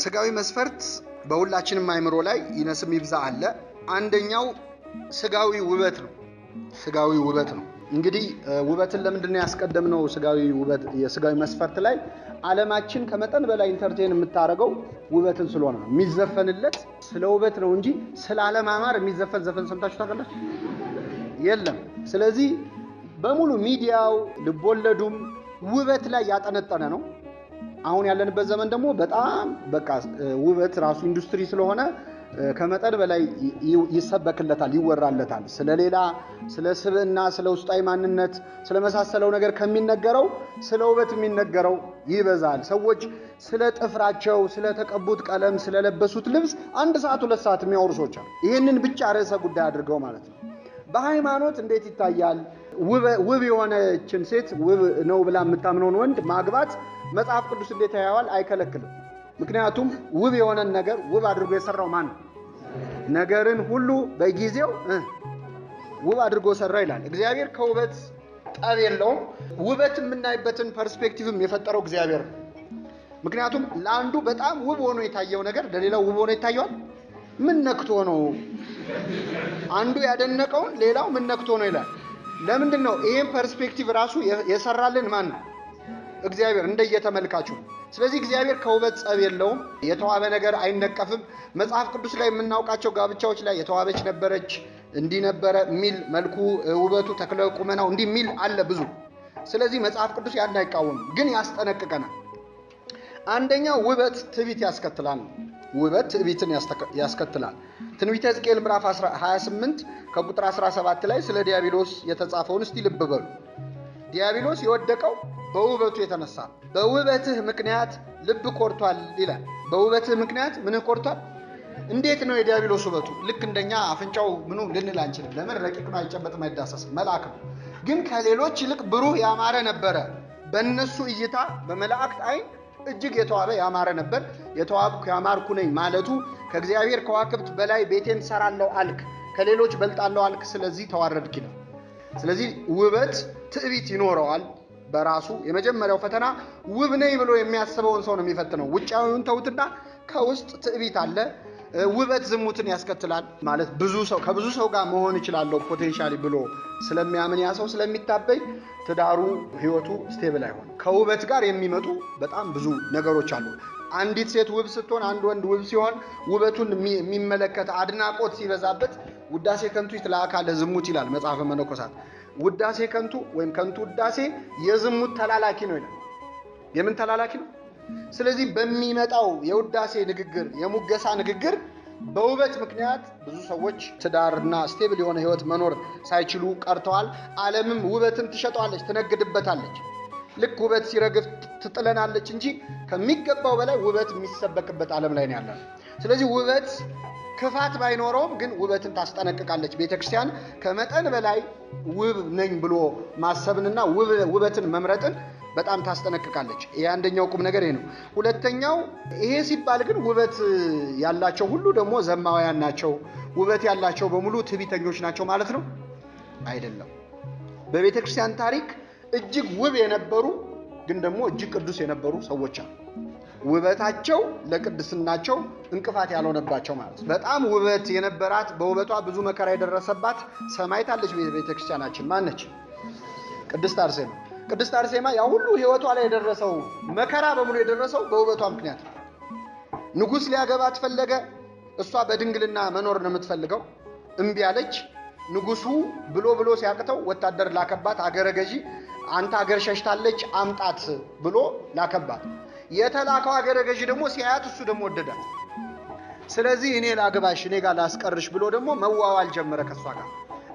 ስጋዊ መስፈርት በሁላችንም አይምሮ ላይ ይነስም ይብዛ አለ። አንደኛው ስጋዊ ውበት ነው። ስጋዊ ውበት ነው። እንግዲህ ውበትን ለምንድን ነው ያስቀደምነው? ስጋዊ ውበት የስጋዊ መስፈርት ላይ ዓለማችን ከመጠን በላይ ኢንተርቴን የምታረገው ውበትን ስለሆነ ነው። የሚዘፈንለት ስለ ውበት ነው እንጂ ስለ አለማማር የሚዘፈን ዘፈን ሰምታችሁ ታውቃላችሁ? የለም። ስለዚህ በሙሉ ሚዲያው ልቦለዱም ውበት ላይ ያጠነጠነ ነው። አሁን ያለንበት ዘመን ደግሞ በጣም በቃ ውበት ራሱ ኢንዱስትሪ ስለሆነ ከመጠን በላይ ይሰበክለታል፣ ይወራለታል። ስለሌላ ስለ ስብዕና፣ ስለ ውስጣዊ ማንነት፣ ስለመሳሰለው ነገር ከሚነገረው ስለ ውበት የሚነገረው ይበዛል። ሰዎች ስለ ጥፍራቸው፣ ስለ ተቀቡት ቀለም፣ ስለለበሱት ልብስ 1 ሰዓት 2 ሰዓት የሚያወሩ ሰዎች አሉ። ይህንን ብቻ ርዕሰ ጉዳይ አድርገው ማለት ነው። በሃይማኖት እንዴት ይታያል? ውብ የሆነችን ሴት ውብ ነው ብላ የምታምነውን ወንድ ማግባት መጽሐፍ ቅዱስ እንዴት ያያዋል? አይከለክልም። ምክንያቱም ውብ የሆነን ነገር ውብ አድርጎ የሰራው ማን ነው? ነገርን ሁሉ በጊዜው ውብ አድርጎ ሰራ ይላል። እግዚአብሔር ከውበት ጠብ የለውም። ውበት የምናይበትን ፐርስፔክቲቭም የፈጠረው እግዚአብሔር ነው። ምክንያቱም ለአንዱ በጣም ውብ ሆኖ የታየው ነገር ለሌላው ውብ ሆኖ ይታየዋል። ምን ነክቶ ነው? አንዱ ያደነቀውን ሌላው ምን ነክቶ ነው ይላል። ለምንድን ነው? ይሄን ፐርስፔክቲቭ ራሱ የሰራልን ማን ነው? እግዚአብሔር እንደየተመልካቹ። ስለዚህ እግዚአብሔር ከውበት ጸብ የለውም። የተዋበ ነገር አይነቀፍም። መጽሐፍ ቅዱስ ላይ የምናውቃቸው ጋብቻዎች ላይ የተዋበች ነበረች፣ እንዲህ ነበረ የሚል መልኩ፣ ውበቱ፣ ተክለ ቁመናው እንዲህ የሚል አለ ብዙ። ስለዚህ መጽሐፍ ቅዱስ ያን አይቃወምም፣ ግን ያስጠነቅቀናል። አንደኛው ውበት ትዕቢት ያስከትላል። ውበት ትዕቢትን ያስከትላል። ትንቢተ ሕዝቅኤል ምዕራፍ 28 ከቁጥር 17 ላይ ስለ ዲያብሎስ የተጻፈውን እስቲ ልብ በሉ። ዲያብሎስ የወደቀው በውበቱ የተነሳ በውበትህ ምክንያት ልብ ኮርቷል ይላል። በውበትህ ምክንያት ምንህ ኮርቷል? እንዴት ነው የዲያብሎስ ውበቱ? ልክ እንደኛ አፍንጫው ምኑ ልንል አንችልም። ለምን? ረቂቅ ነው፣ አይጨበጥም፣ አይዳሰስም፣ መልአክ ነው። ግን ከሌሎች ይልቅ ብሩህ ያማረ ነበረ። በእነሱ እይታ በመላእክት አይን እጅግ የተዋበ ያማረ ነበር። የተዋብኩ ያማርኩ ነኝ ማለቱ ከእግዚአብሔር ከዋክብት በላይ ቤቴን ሰራለሁ አልክ፣ ከሌሎች በልጣለሁ አልክ፣ ስለዚህ ተዋረድክ ይላል። ስለዚህ ውበት ትዕቢት ይኖረዋል በራሱ። የመጀመሪያው ፈተና ውብ ነኝ ብሎ የሚያስበውን ሰው ነው የሚፈትነው። ውጫዊውን ተውትና ከውስጥ ትዕቢት አለ። ውበት ዝሙትን ያስከትላል። ማለት ከብዙ ሰው ጋር መሆን ይችላለሁ ፖቴንሻሊ ብሎ ስለሚያምን ያ ሰው ስለሚታበይ ትዳሩ፣ ህይወቱ ስቴብል አይሆንም። ከውበት ጋር የሚመጡ በጣም ብዙ ነገሮች አሉ። አንዲት ሴት ውብ ስትሆን፣ አንድ ወንድ ውብ ሲሆን ውበቱን የሚመለከት አድናቆት ሲበዛበት ውዳሴ ከንቱ ይትለአካለ ዝሙት ይላል መጽሐፈ መነኮሳት። ውዳሴ ከንቱ ወይም ከንቱ ውዳሴ የዝሙት ተላላኪ ነው ይላል። የምን ተላላኪ ነው? ስለዚህ በሚመጣው የውዳሴ ንግግር፣ የሙገሳ ንግግር በውበት ምክንያት ብዙ ሰዎች ትዳርና ስቴብል የሆነ ህይወት መኖር ሳይችሉ ቀርተዋል። ዓለምም ውበትን ትሸጠዋለች፣ ትነግድበታለች። ልክ ውበት ሲረግፍ ትጥለናለች እንጂ ከሚገባው በላይ ውበት የሚሰበክበት ዓለም ላይ ነው ያለው። ስለዚህ ውበት ክፋት ባይኖረውም ግን ውበትን ታስጠነቅቃለች ቤተክርስቲያን። ከመጠን በላይ ውብ ነኝ ብሎ ማሰብንና ውበትን መምረጥን በጣም ታስጠነቅቃለች። ይሄ አንደኛው ቁም ነገር ይሄ ነው። ሁለተኛው ይሄ ሲባል ግን ውበት ያላቸው ሁሉ ደግሞ ዘማውያን ናቸው፣ ውበት ያላቸው በሙሉ ትዕቢተኞች ናቸው ማለት ነው አይደለም። በቤተ ክርስቲያን ታሪክ እጅግ ውብ የነበሩ ግን ደግሞ እጅግ ቅዱስ የነበሩ ሰዎች አሉ። ውበታቸው ለቅድስናቸው እንቅፋት ያልሆነባቸው ማለት ነው። በጣም ውበት የነበራት በውበቷ ብዙ መከራ የደረሰባት ሰማዕት አለች ቤተ ክርስቲያናችን። ማነች? ቅድስት አርሴማ። ቅድስት አርሴማ ያ ሁሉ ህይወቷ ላይ የደረሰው መከራ በሙሉ የደረሰው በውበቷ ምክንያት። ንጉሥ ሊያገባት ፈለገ። እሷ በድንግልና መኖር ነው የምትፈልገው። እምቢ አለች። ንጉሱ ብሎ ሲያቅተው ወታደር ላከባት። አገረ ገዢ አንተ አገር ሸሽታለች አምጣት ብሎ ላከባት። የተላከው አገረ ገዢ ደግሞ ሲያያት እሱ ደግሞ ወደዳት። ስለዚህ እኔ ላግባሽ፣ እኔ ጋር ላስቀርሽ ብሎ ደግሞ መዋዋል ጀመረ ከሷ ጋር።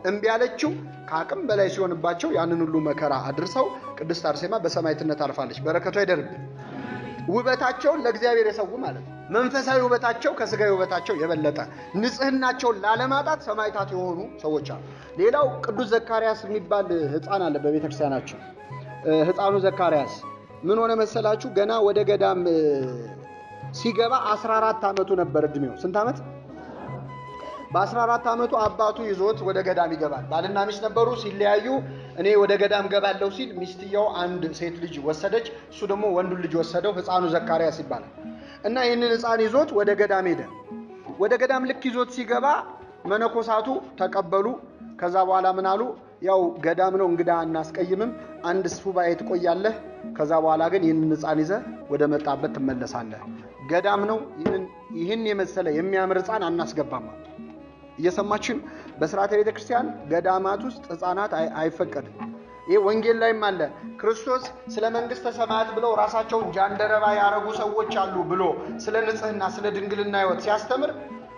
እምቢ አለችው። ከአቅም በላይ ሲሆንባቸው ያንን ሁሉ መከራ አድርሰው ቅድስት አርሴማ በሰማዕትነት አርፋለች። በረከቷ ይደርብን። ውበታቸውን ለእግዚአብሔር የሰው ማለት ነው። መንፈሳዊ ውበታቸው ከስጋዊ ውበታቸው የበለጠ ንጽህናቸውን ላለማጣት ሰማዕታት የሆኑ ሰዎች አሉ። ሌላው ቅዱስ ዘካርያስ የሚባል ሕፃን አለ በቤተክርስቲያናችን። ሕፃኑ ዘካርያስ ምን ሆነ መሰላችሁ? ገና ወደ ገዳም ሲገባ 14 ዓመቱ ነበር እድሜው። ስንት ዓመት? በ14 ዓመቱ አባቱ ይዞት ወደ ገዳም ይገባል። ባልና ሚስት ነበሩ። ሲለያዩ እኔ ወደ ገዳም ገባለሁ ሲል ሚስትየው አንድ ሴት ልጅ ወሰደች፣ እሱ ደግሞ ወንዱን ልጅ ወሰደው። ሕፃኑ ዘካርያስ ይባላል። እና ይህንን ሕፃን ይዞት ወደ ገዳም ሄደ። ወደ ገዳም ልክ ይዞት ሲገባ መነኮሳቱ ተቀበሉ። ከዛ በኋላ ምን አሉ? ያው ገዳም ነው እንግዳ እናስቀይምም፣ አንድ ሱባኤ ትቆያለህ፣ ከዛ በኋላ ግን ይህንን ሕፃን ይዘህ ወደ መጣበት ትመለሳለህ። ገዳም ነው፣ ይህን የመሰለ የሚያምር ሕፃን አናስገባም። እየሰማችን በሥርዓተ ቤተ ክርስቲያን ገዳማት ውስጥ ሕፃናት አይፈቀድም። ይህ ወንጌል ላይም አለ። ክርስቶስ ስለ መንግሥተ ሰማያት ብለው ራሳቸውን ጃንደረባ ያረጉ ሰዎች አሉ ብሎ ስለ ንጽሕና ስለ ድንግልና ሕይወት ሲያስተምር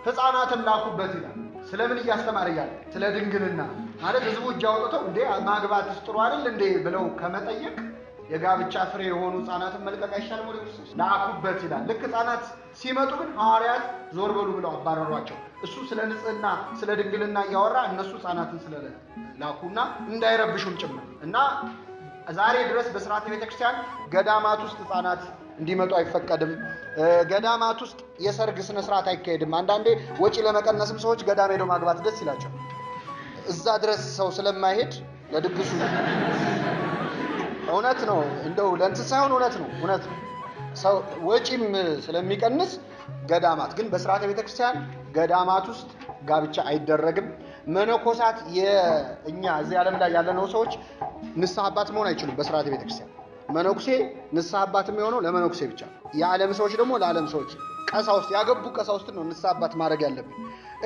ሕፃናትን ላኩበት ይላል። ስለምን እያስተማረ እያለ? ስለ ድንግልና ማለት ህዝቡ እጅ አውጥተው እንዴ ማግባትስ ጥሩ አይደል እንዴ ብለው ከመጠየቅ የጋብቻ ፍሬ የሆኑ ሕፃናትን መልቀቅ አይሻልም? ወደ ክርስቶስ ላኩበት ይላል። ልክ ሕፃናት ሲመጡ ግን ሐዋርያት ዞር በሉ ብለው አባረሯቸው። እሱ ስለ ንጽሕና ስለ ድንግልና እያወራ እነሱ ሕፃናትን ስለላኩና እንዳይረብሹም ጭምር እና ዛሬ ድረስ በሥርዓተ ቤተክርስቲያን ገዳማት ውስጥ ሕፃናት እንዲመጡ አይፈቀድም። ገዳማት ውስጥ የሰርግ ስነ ስርዓት አይካሄድም። አንዳንዴ ወጪ ለመቀነስም ሰዎች ገዳም ሄደው ማግባት ደስ ይላቸው። እዛ ድረስ ሰው ስለማይሄድ ለድግሱ እውነት ነው፣ እንደው ለእንትን ሳይሆን እውነት ነው ሰው ወጪም ስለሚቀንስ ገዳማት ግን በሥርዓተ ቤተክርስቲያን ገዳማት ውስጥ ጋብቻ አይደረግም። መነኮሳት እኛ እዚህ ዓለም ላይ ያለነው ሰዎች ንስሐ አባት መሆን አይችሉም። በሥርዓተ ቤተክርስቲያን መነኩሴ ንስሐ አባት የሚሆነው ለመነኩሴ ብቻ፣ የዓለም ሰዎች ደግሞ ለዓለም ሰዎች። ቀሳውስት ያገቡ ቀሳውስትን ነው ንስሐ አባት ማድረግ ያለብን።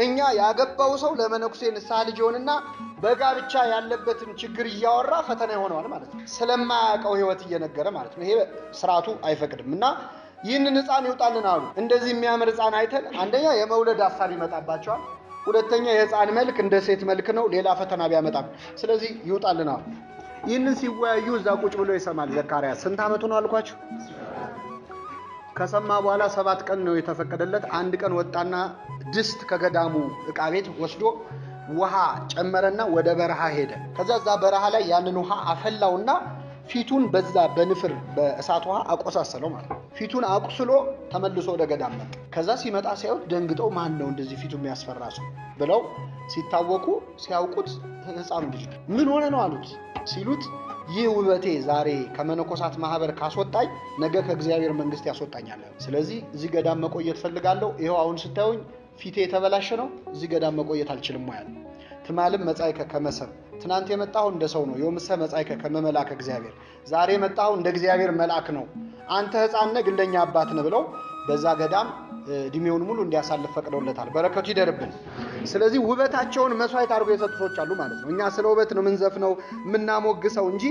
እኛ ያገባው ሰው ለመነኩሴ ንስሐ ልጅ ይሆንና በጋብቻ ያለበትን ችግር እያወራ ፈተና ይሆነዋል ማለት ነው። ስለማያውቀው ሕይወት እየነገረ ማለት ነው። ይሄ ስርዓቱ አይፈቅድም። እና ይህንን ሕፃን ይውጣልን አሉ። እንደዚህ የሚያምር ሕፃን አይተን አንደኛ የመውለድ ሀሳብ ይመጣባቸዋል፣ ሁለተኛ የሕፃን መልክ እንደ ሴት መልክ ነው፣ ሌላ ፈተና ቢያመጣም፣ ስለዚህ ይውጣልን አሉ። ይህንን ሲወያዩ እዛ ቁጭ ብሎ ይሰማል ዘካርያስ። ስንት ዓመቱ ነው አልኳችሁ? ከሰማ በኋላ 7 ቀን ነው የተፈቀደለት። አንድ ቀን ወጣና ድስት ከገዳሙ ዕቃ ቤት ወስዶ ውሃ ጨመረና ወደ በረሃ ሄደ። ከዛ እዛ በረሃ ላይ ያንን ውሃ አፈላውና ፊቱን በዛ በንፍር በእሳት ውሃ አቆሳሰለው ማለት ነው። ፊቱን አቁስሎ ተመልሶ ወደ ገዳም መጣ። ከዛ ሲመጣ ሲያዩት ደንግጠው ማን ነው እንደዚህ ፊቱ የሚያስፈራ ሰው ብለው ሲታወቁ ሲያውቁት ሕፃኑ ልጅ ምን ሆነ ነው አሉት። ሲሉት ይህ ውበቴ ዛሬ ከመነኮሳት ማህበር ካስወጣኝ ነገ ከእግዚአብሔር መንግስት ያስወጣኛል። ስለዚህ እዚህ ገዳም መቆየት ፈልጋለሁ። ይኸው አሁን ስታዩኝ ፊቴ የተበላሸ ነው፣ እዚህ ገዳም መቆየት አልችልም ማለት ነው። ትማልም መጻይከ ከመሰብ ትናንት የመጣሁ እንደ ሰው ነው። የምሰ መጻይከ ከመመላክ እግዚአብሔር ዛሬ የመጣሁ እንደ እግዚአብሔር መልአክ ነው። አንተ ሕፃን ነህ እንደኛ አባት ነህ ብለው በዛ ገዳም እድሜውን ሙሉ እንዲያሳልፍ ፈቅደውለታል። በረከቱ ይደርብን። ስለዚህ ውበታቸውን መስዋዕት አድርገው የሰጡ ሰዎች አሉ ማለት ነው። እኛ ስለ ውበት ነው የምንዘፍነው የምናሞግሰው እንጂ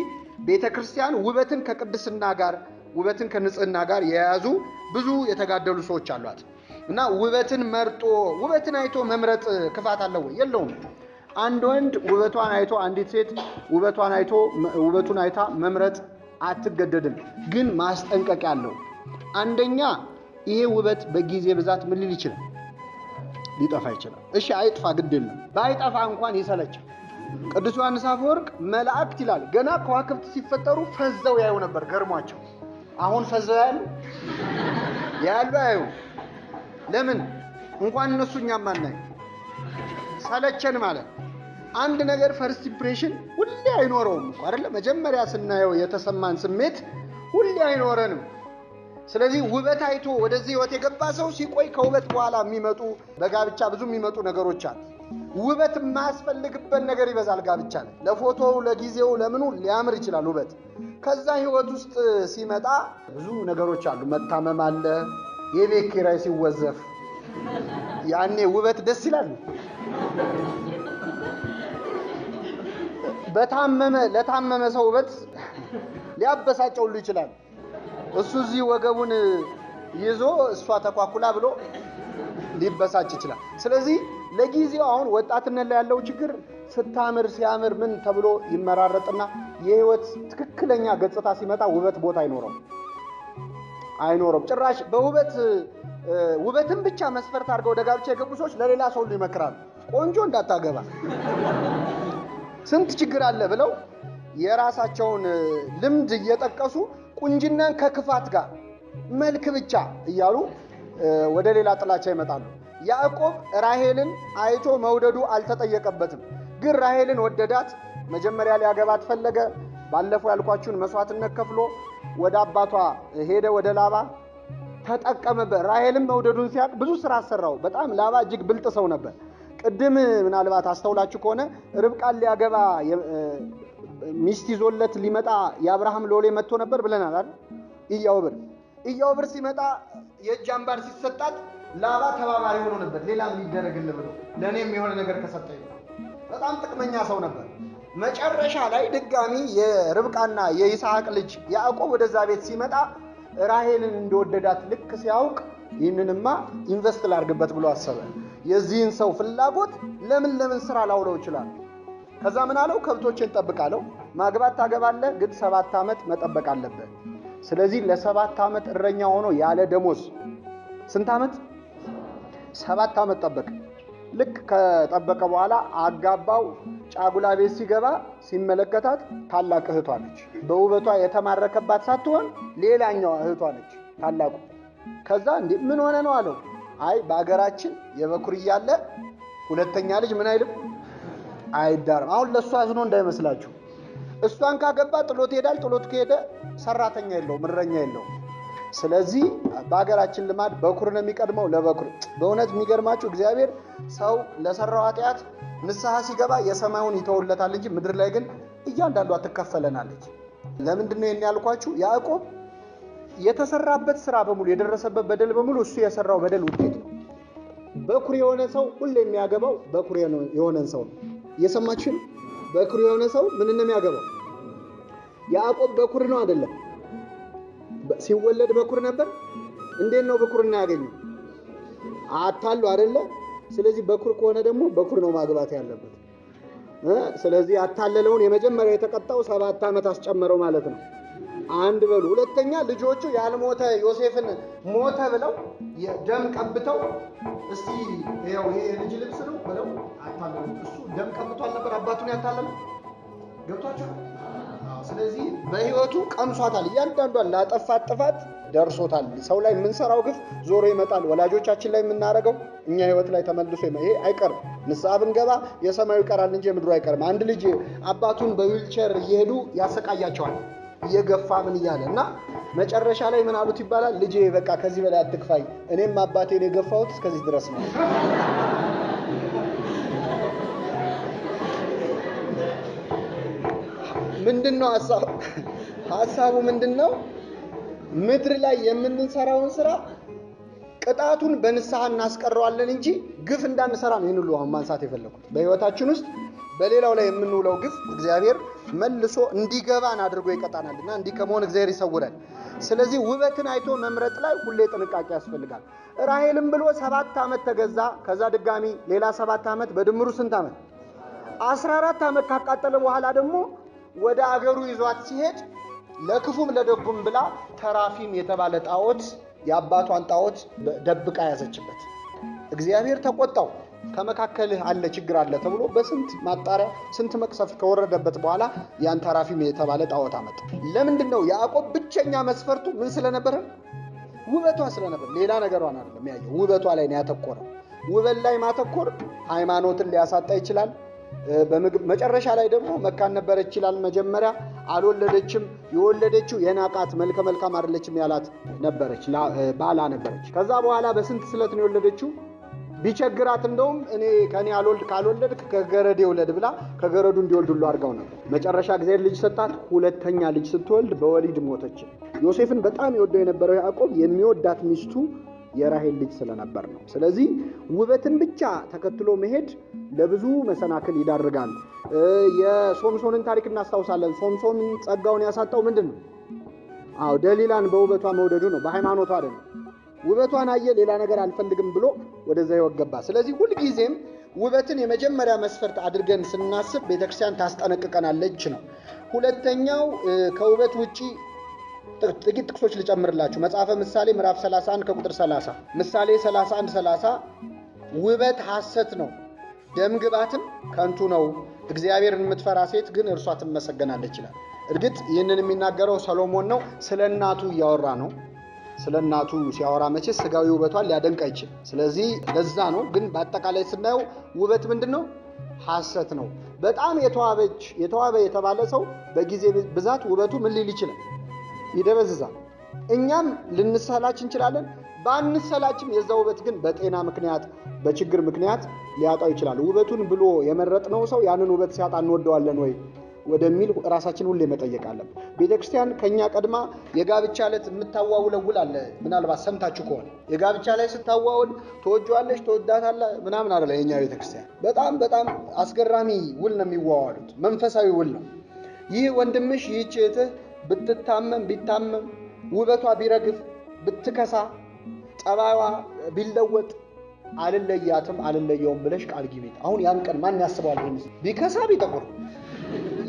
ቤተክርስቲያን ውበትን ከቅድስና ጋር ውበትን ከንጽህና ጋር የያዙ ብዙ የተጋደሉ ሰዎች አሏት። እና ውበትን መርጦ ውበትን አይቶ መምረጥ ክፋት አለው ወይ? የለውም። አንድ ወንድ ውበቷን አይቶ አንዲት ሴት ውበቱን አይታ መምረጥ አትገደድም። ግን ማስጠንቀቂያ አለው። አንደኛ ይሄ ውበት በጊዜ ብዛት ምን ሊል ይችላል? ሊጠፋ ይችላል። እሺ አይጥፋ፣ ግድ የለም። ባይጠፋ እንኳን ይሰለቻል። ቅዱስ ዮሐንስ አፈወርቅ መላእክት ይላል ገና ከዋክብት ሲፈጠሩ ፈዘው ያዩ ነበር፣ ገርሟቸው። አሁን ፈዘው ያሉ ለምን? እንኳን እነሱ እኛም ማናይ ሰለቸን ማለት። አንድ ነገር ፈርስት ኢምፕሬሽን ሁሌ አይኖረውም እኮ አይደለ? መጀመሪያ ስናየው የተሰማን ስሜት ሁሌ አይኖረንም። ስለዚህ ውበት አይቶ ወደዚህ ህይወት የገባ ሰው ሲቆይ ከውበት በኋላ የሚመጡ በጋብቻ ብዙ የሚመጡ ነገሮች አሉ። ውበት የማያስፈልግበት ነገር ይበዛል ጋብቻ ላይ። ለፎቶው ለጊዜው ለምኑ ሊያምር ይችላል ውበት። ከዛ ህይወት ውስጥ ሲመጣ ብዙ ነገሮች አሉ። መታመም አለ፣ የቤት ኪራይ ሲወዘፍ ያኔ ውበት ደስ ይላል። ለታመመ ሰው ውበት ሊያበሳጨው ሁሉ ይችላል። እሱ እዚህ ወገቡን ይዞ እሷ ተኳኩላ ብሎ ሊበሳጭ ይችላል። ስለዚህ ለጊዜው አሁን ወጣትነት ላይ ያለው ችግር ስታምር ሲያምር ምን ተብሎ ይመራረጥና የህይወት ትክክለኛ ገጽታ ሲመጣ ውበት ቦታ አይኖርም። ጭራሽ ውበትን ብቻ መስፈርት አድርገው ወደ ጋብቻ የገቡ ሰዎች ለሌላ ሰው ይመክራሉ። ቆንጆ እንዳታገባ ስንት ችግር አለ ብለው የራሳቸውን ልምድ እየጠቀሱ ቁንጅናን ከክፋት ጋር መልክ ብቻ እያሉ ወደ ሌላ ጥላቻ ይመጣሉ። ያዕቆብ ራሔልን አይቶ መውደዱ አልተጠየቀበትም፣ ግን ራሔልን ወደዳት። መጀመሪያ ሊያገባት ፈለገ። ባለፈው ያልኳችሁን መስዋዕትነት ከፍሎ ወደ አባቷ ሄደ፣ ወደ ላባ ተጠቀመበት። ራሔልም መውደዱን ሲያቅ ብዙ ስራ አሰራው። በጣም ላባ እጅግ ብልጥ ሰው ነበር። ቅድም ምናልባት አስተውላችሁ ከሆነ ርብቃን ሊያገባ ሚስት ይዞለት ሊመጣ የአብርሃም ሎሌ መጥቶ ነበር ብለናል አይደል? ኢያዕብር ሲመጣ የእጅ አምባር ሲሰጣት ላባ ተባባሪ ሆኖ ነበር። ሌላ ምን ይደረግልህ ብሎ ለኔም የሆነ ነገር ከሰጠኝ በጣም ጥቅመኛ ሰው ነበር። መጨረሻ ላይ ድጋሚ የርብቃና የይስሐቅ ልጅ ያዕቆብ ወደዛ ቤት ሲመጣ ራሔልን እንደወደዳት ልክ ሲያውቅ ይህንንማ ኢንቨስት ላድርግበት ብሎ አሰበ። የዚህን ሰው ፍላጎት ለምን ስራ ላውለው ይችላል። ከዛ ምን አለው? ከብቶችን ጠብቃለሁ። ማግባት ታገባለህ፣ ግን 7 ዓመት መጠበቅ አለበት። ስለዚህ ለ7 ዓመት እረኛ ሆኖ ያለ ደሞዝ ስንት ዓመት? 7 ዓመት ጠበቀ። ልክ ከጠበቀ በኋላ አጋባው። ጫጉላ ቤት ሲገባ ሲመለከታት ታላቅ እህቷ ነች። በውበቷ የተማረከባት ሳትሆን ሌላኛዋ እህቷ ነች ታላቁ። ከዛ እንዴ ምን ሆነ ነው አለው። አይ በአገራችን የበኩር እያለ ሁለተኛ ልጅ ምን አይልም አይዳርም። አሁን ለሷ አዝኖ እንዳይመስላችሁ። እሷን ካገባ ጥሎት ይሄዳል። ጥሎት ከሄደ ሰራተኛ የለውም፣ እረኛ የለውም። ስለዚህ በአገራችን ልማድ በኩር ነው የሚቀድመው ለበኩር። በእውነት የሚገርማችሁ እግዚአብሔር ሰው ለሰራው ኃጢአት ንስሐ ሲገባ የሰማዩን ይተውለታል እንጂ ምድር ላይ ግን እያንዳንዷ ትከፈለናለች። ለምንድን ነው ይሄን ያልኳችሁ? ያዕቆብ የተሰራበት ስራ በሙሉ የደረሰበት በደል በሙሉ እሱ የሰራው በደል ውጤት ነው። በኩር የሆነ ሰው ሁሌ የሚያገባው በኩር የሆነን ሰው ነው። እየሰማችሁ? በኩር የሆነ ሰው ምን ነው የሚያገባው? ያዕቆብ በኩር ነው አይደለም? ሲወለድ በኩር ነበር። እንዴት ነው በኩርና ያገኘው? አታሉ አይደለ? ስለዚህ በኩር ከሆነ ደግሞ በኩር ነው ማግባት ያለበት። ስለዚህ አታለለውን የመጀመሪያ የተቀጣው 7 ዓመት አስጨመረው ማለት ነው። አንድ በሉ። ሁለተኛ ልጆቹ ያልሞተ ዮሴፍን ሞተ ብለው ደም ቀብተው እስቲ ይሄው ይሄ ልጅ ልብስ ነው ብለው አታለሉ። እሱ ደም ቀብቷል ነበር አባቱን ያታለለው። ገብቷችሁ? ስለዚህ በህይወቱ ቀምሷታል። እያንዳንዷን ላጠፋት ጥፋት ደርሶታል። ሰው ላይ የምንሰራው ግፍ ዞሮ ይመጣል። ወላጆቻችን ላይ የምናረገው እኛ ህይወት ላይ ተመልሶ ይሄ አይቀርም። ንስሐ ብንገባ የሰማዩ ይቀራል እንጂ የምድሩ አይቀርም። አንድ ልጅ አባቱን በዊልቸር እየሄዱ ያሰቃያቸዋል እየገፋ ምን እያለ እና መጨረሻ ላይ ምን አሉት ይባላል? ልጄ በቃ ከዚህ በላይ አትክፋይ፣ እኔም አባቴን የገፋሁት እስከዚህ ድረስ ነው። ምንድነው ሐሳቡ ምንድነው? ምድር ላይ የምንሰራውን ስራ ቅጣቱን በንስሐ እናስቀረዋለን እንጂ ግፍ እንዳንሰራ ነው። ይሄን ሁሉ አሁን ማንሳት የፈለኩት በህይወታችን ውስጥ በሌላው ላይ የምንውለው ግፍ እግዚአብሔር መልሶ እንዲገባን አድርጎ ይቀጣናልና እንዲህ ከመሆን እግዚአብሔር ይሰውራል። ስለዚህ ውበትን አይቶ መምረጥ ላይ ሁሌ ጥንቃቄ ያስፈልጋል። ራሔልም ብሎ 7 ዓመት ተገዛ። ከዛ ድጋሚ ሌላ 7 ዓመት በድምሩ ስንት ዓመት? 14 ዓመት ካቃጠለ በኋላ ደግሞ ወደ አገሩ ይዟት ሲሄድ ለክፉም ለደጉም ብላ ተራፊም የተባለ ጣዖት የአባቷን ጣዖት ደብቃ ያዘችበት። እግዚአብሔር ተቆጣው። ከመካከልህ አለ ችግር አለ ተብሎ በስንት ማጣሪያ ስንት መቅሰፍት ከወረደበት በኋላ ያን ተራፊም የተባለ ጣዖት አመጣ። ለምንድነው? ያዕቆብ ብቸኛ መስፈርቱ ምን ስለነበረ? ውበቷ ስለነበር። ሌላ ነገሯን አይደለም ያየው፣ ውበቷ ላይ ነው ያተኮረው። ውበት ላይ ማተኮር ሃይማኖትን ሊያሳጣ ይችላል። መጨረሻ ላይ ደግሞ መካን ነበረች ይችላል። መጀመሪያ አልወለደችም። የወለደችው የናቃት መልከ መልካም አይደለችም ያላት ነበረች፣ ባላ ነበረች። ከዛ በኋላ በስንት ስለት ነው የወለደችው? ቢቸግራት እንደውም እኔ ከኔ ካልወለድክ ከገረዴ ወለድ ብላ ከገረዱ እንዲወልዱሉ አድርጋው ነበር። መጨረሻ እግዚአብሔር ልጅ ሰጣት። ሁለተኛ ልጅ ስትወልድ በወሊድ ሞተች። ዮሴፍን በጣም ይወደው የነበረው ያዕቆብ የሚወዳት ሚስቱ የራሔል ልጅ ስለነበር ነው። ስለዚህ ውበትን ብቻ ተከትሎ መሄድ ለብዙ መሰናክል ይዳርጋል። የሶምሶንን ታሪክ እናስታውሳለን። ሶምሶንን ጸጋውን ያሳጣው ምንድነው? ደሊላን በውበቷ መውደዱ ነው፣ በሃይማኖቷ አይደለም። ውበቷን አየ፣ ሌላ ነገር አልፈልግም ብሎ ወደዛ ይወገባ። ስለዚህ ሁልጊዜም ውበትን የመጀመሪያ መስፈርት አድርገን ስናስብ ቤተክርስቲያን ታስጠነቅቀናለች ነው። ሁለተኛው ከውበት ውጪ ጥቂት ጥቅሶች ልጨምርላችሁ። መጽሐፈ ምሳሌ ምዕራፍ 31 ከቁጥር 30 ምሳሌ 31:30 ውበት ሐሰት ነው፣ ደምግባትም ከንቱ ነው፣ እግዚአብሔርን የምትፈራ ሴት ግን እርሷ ትመሰገናለች ይላል። እርግጥ ይህንን የሚናገረው ሰሎሞን ነው። ስለ እናቱ እያወራ ነው። ስለ እናቱ ሲያወራ መቼ ስጋዊ ውበቷን ሊያደንቅ አይችልም። ስለዚህ ለዛ ነው። ግን በአጠቃላይ ስናየው ውበት ምንድነው? ሐሰት ነው። በጣም የተዋበ የተባለ ሰው በጊዜ ብዛት ውበቱ ምን ሊል ይችላል? ይደበዝዛል። እኛም ልንሰላች እንችላለን። ባንሰላችም የዛ ውበት ግን በጤና ምክንያት በችግር ምክንያት ሊያጣው ይችላል። ውበቱን ብሎ የመረጥነው ሰው ያንን ውበት ሲያጣ እንወደዋለን ወይ ወደሚል ራሳችን ሁሌ መጠየቅ አለብን። ቤተክርስቲያን ከኛ ቀድማ የጋብቻ ዕለት የምታዋውለው ውል አለ። ምናልባት ሰምታችሁ ከሆነ የጋብቻ ላይ ስታዋውል ትወጂዋለሽ፣ ትወዳታለህ ምናምን አይደለ? የኛ ቤተክርስቲያን በጣም አስገራሚ ውል ነው የሚዋዋሉት። መንፈሳዊ ውል ነው። ይህ ወንድምሽ ይህች እህትህ ቢታመም ውበቷ ቢረግፍ ብትከሳ ጠባይዋ ቢለወጥ አልለየውም ብለሽ ቃል ግቢ። አሁን ያን ቀን ማን ያስባል? ቢከሳ ቢጠቁር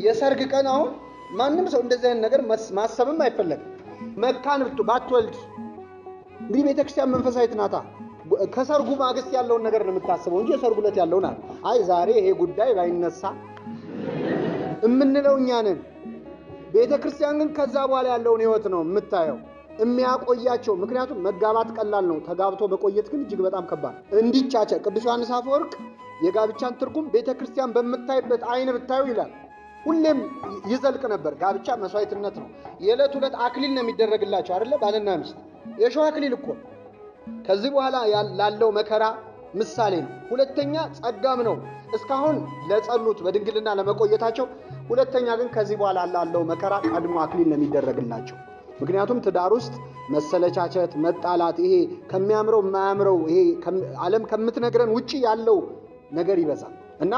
የሰርግ ቀን አሁን ማንም ሰው እንደዚህ አይነት ነገር ማሰብም አይፈለግም። መካን ባትወልድ እንግዲህ ቤተክርስቲያን መንፈሳዊት ናታ። ከሰርጉ ማግስት ያለውን ነገር ነው የምታስበው እንጂ የሰርጉ ዕለት ያለውን አይ ዛሬ ይሄ ጉዳይ ባይነሳ እምንለው እኛ ነን። ቤተክርስቲያን ግን ከዛ በኋላ ያለውን ህይወት ነው የምታየው የሚያቆያቸው። ምክንያቱም መጋባት ቀላል ነው፣ ተጋብቶ መቆየት ግን እጅግ በጣም ከባድ። እንዲቻቸ ቅዱስ ዮሐንስ አፈወርቅ የጋብቻን ትርጉም ቤተክርስቲያን በምታይበት አይን ብታዩ ይላል። ሁሌም ይዘልቅ ነበር። ጋብቻ መስዋዕትነት ነው። የዕለት ሁለት አክሊል ነው የሚደረግላቸው አይደለ? ባልና ሚስት የሸዋ አክሊል እኮ ከዚህ በኋላ ላለው መከራ ምሳሌ ነው። ሁለተኛ ጸጋም ነው እስካሁን ለጸኑት በድንግልና ለመቆየታቸው። ሁለተኛ ግን ከዚህ በኋላ ላለው መከራ ቀድሞ አክሊል ነው የሚደረግላቸው። ምክንያቱም ትዳር ውስጥ መሰለቻቸት፣ መጣላት፣ ይሄ ከሚያምረው የማያምረው ይሄ ዓለም ከምትነግረን ውጪ ያለው ነገር ይበዛል እና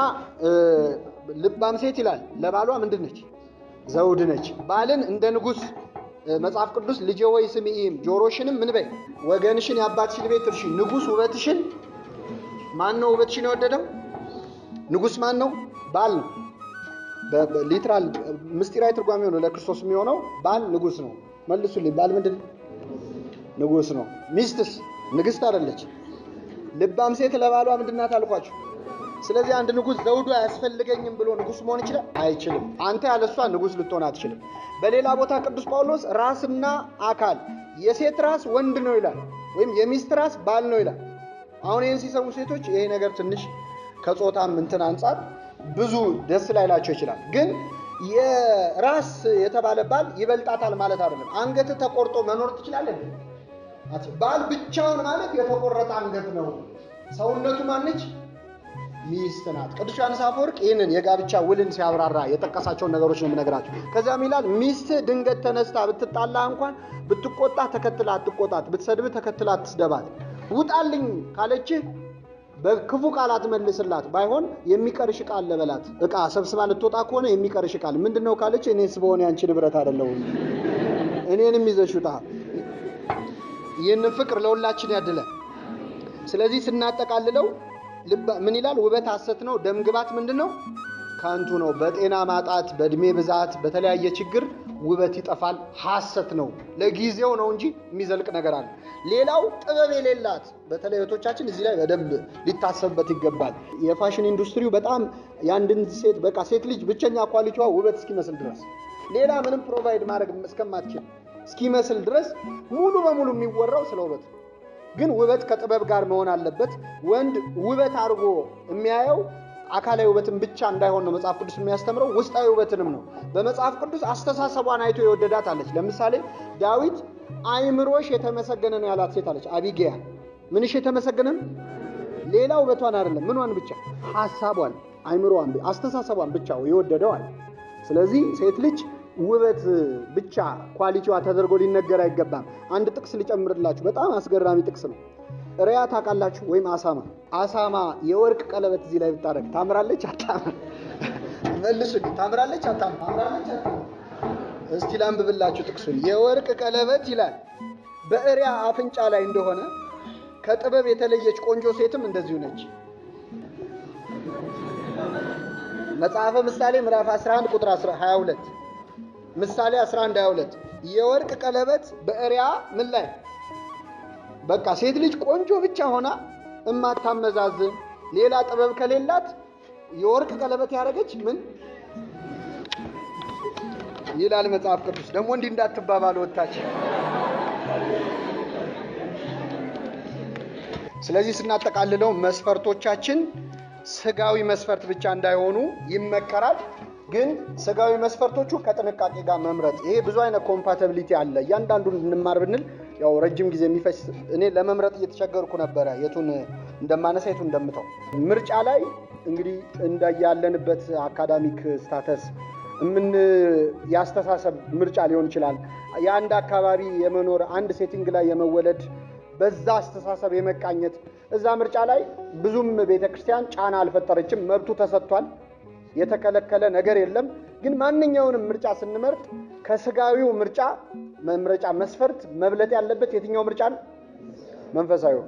ልባም ሴት ይላል ለባሏ ምንድን ነች? ዘውድ ነች። ባልን እንደ ንጉሥ መጽሐፍ ቅዱስ ልጄ ሆይ ስሚም ጆሮሽንም ምን በይ ወገንሽን የአባትሽን ቤት እርሺ። ንጉሥ ውበትሽን ማን ነው ውበትሽን የወደደው? ንጉሥ ማን ነው? ባል ነው። ሊትራል ምስጢራዊ ትርጓሜ ነው ለክርስቶስ የሚሆነው ባል ንጉሥ ነው። መልሱልኝ፣ ባል ምንድን ነው? ንጉሥ ነው። ሚስትስ ንግሥት አይደለች። ልባም ሴት ለባሏ ምንድን ናት አልኳችሁ? ስለዚህ አንድ ንጉሥ ዘውዱ አያስፈልገኝም ብሎ ንጉሥ መሆን ይችላል? አይችልም። አንተ ያለሷ ንጉሥ ልትሆን አትችልም። በሌላ ቦታ ቅዱስ ጳውሎስ ራስና አካል የሴት ራስ ወንድ ነው ይላል፣ ወይም የሚስት ራስ ባል ነው ይላል። አሁን ይህን ሲሰሙ ሴቶች ይሄ ነገር ትንሽ ከጾታም እንትን አንጻር ብዙ ደስ ላይላቸው ይችላል። ግን የራስ የተባለ ባል ይበልጣታል ማለት አይደለም። አንገት ተቆርጦ መኖር ትችላለህ? ባል ብቻውን ማለት የተቆረጠ አንገት ነው። ሰውነቱ ማነች? ሚስት ናት። ቅዱስ ዮሐንስ አፈወርቅ ይህንን የጋብቻ ውልን ሲያብራራ የጠቀሳቸውን ነገሮች ነው የምነግራቸው። ከዚያም ይላል ሚስት ድንገት ተነስታ ብትጣላ እንኳን ብትቆጣ ተከትላ አትቆጣት፣ ብትሰድብ ተከትላ አትስደባት። ውጣልኝ ካለችህ በክፉ ቃል አትመልስላት፣ ባይሆን የሚቀርሽ ቃል ለበላት። ዕቃ ሰብስባ ልትወጣ ከሆነ የሚቀርሽ ቃል ምንድነው ካለች እኔስ በሆነ ያንቺ ንብረት አይደለሁም እኔንም ይዘሽ ውጣ። ይህንን ፍቅር ለሁላችን ያድለ። ስለዚህ ስናጠቃልለው ምን ይላል? ውበት ሐሰት ነው። ደምግባት ምንድነው? ከንቱ ነው። በጤና ማጣት፣ በእድሜ ብዛት፣ በተለያየ ችግር ውበት ይጠፋል። ሐሰት ነው። ለጊዜው ነው እንጂ የሚዘልቅ ነገር አለ። ሌላው ጥበብ የሌላት በተለይ እህቶቻችን እዚህ ላይ በደንብ ሊታሰብበት ይገባል። የፋሽን ኢንዱስትሪው በጣም የአንድን ሴት በቃ ሴት ልጅ ብቸኛ ኳሊቲዋ ውበት እስኪመስል ድረስ ሌላ ምንም ፕሮቫይድ ማድረግ እስከማትችል እስኪመስል ድረስ ሙሉ በሙሉ የሚወራው ስለ ውበት ነው። ግን ውበት ከጥበብ ጋር መሆን አለበት። ወንድ ውበት አድርጎ የሚያየው አካላዊ ውበትን ብቻ እንዳይሆን ነው መጽሐፍ ቅዱስ የሚያስተምረው፣ ውስጣዊ ውበትንም ነው። በመጽሐፍ ቅዱስ አስተሳሰቧን አይቶ የወደዳት አለች። ለምሳሌ ዳዊት አይምሮሽ የተመሰገነ ነው ያላት ሴት አለች። አቢጌያ ምንሽ የተመሰገነ ነው? ሌላ ውበቷን አይደለም፣ ምኗን ብቻ? ሐሳቧን፣ አይምሮዋን፣ አስተሳሰቧን ብቻ የወደደው አለ። ስለዚህ ሴት ልጅ ውበት ብቻ ኳሊቲዋ ተደርጎ ሊነገር አይገባም። አንድ ጥቅስ ልጨምርላችሁ፣ በጣም አስገራሚ ጥቅስ ነው። ሪያ ታውቃላችሁ? ወይም አሳማ የወርቅ ቀለበት እዚህ ላይ ብታረግ ታምራለች አታምር? መልሱ። ታምራለች አታምር? እስቲ ላንብብላችሁ ጥቅሱን። የወርቅ ቀለበት ይላል በእሪያ አፍንጫ ላይ እንደሆነ ከጥበብ የተለየች ቆንጆ ሴትም እንደዚሁ ነች። መጽሐፈ ምሳሌ ምዕራፍ 11 ቁጥር 22 ምሳሌ 11:22 የወርቅ ቀለበት በእሪያ ምን ላይ? በቃ ሴት ልጅ ቆንጆ ብቻ ሆና እማታመዛዝን ሌላ ጥበብ ከሌላት የወርቅ ቀለበት ያደረገች ምን ይላል መጽሐፍ ቅዱስ? ደግሞ እንዲህ እንዳትባባል ወጣች። ስለዚህ ስናጠቃልለው መስፈርቶቻችን ስጋዊ መስፈርት ብቻ እንዳይሆኑ ይመከራል። ግን ስጋዊ መስፈርቶቹ ከጥንቃቄ ጋር መምረጥ። ይሄ ብዙ አይነት ኮምፓቲቢሊቲ አለ። እያንዳንዱን እንማር ብንል ያው ረጅም ጊዜ የሚፈጅ እኔ ለመምረጥ እየተቸገርኩ ነበረ የቱን እንደማነሳ የቱን እንደምተው። ምርጫ ላይ እንግዲህ እንደያለንበት አካዳሚክ ስታተስ ምን ያስተሳሰብ ምርጫ ሊሆን ይችላል። የአንድ አካባቢ የመኖር አንድ ሴቲንግ ላይ የመወለድ በዛ አስተሳሰብ የመቃኘት እዛ ምርጫ ላይ ብዙም ቤተክርስቲያን ጫና አልፈጠረችም። መብቱ ተሰጥቷል። የተከለከለ ነገር የለም። ግን ማንኛውንም ምርጫ ስንመርጥ ከስጋዊው ምርጫ መምረጫ መስፈርት መብለጥ ያለበት የትኛው ምርጫ ነው? መንፈሳዊው።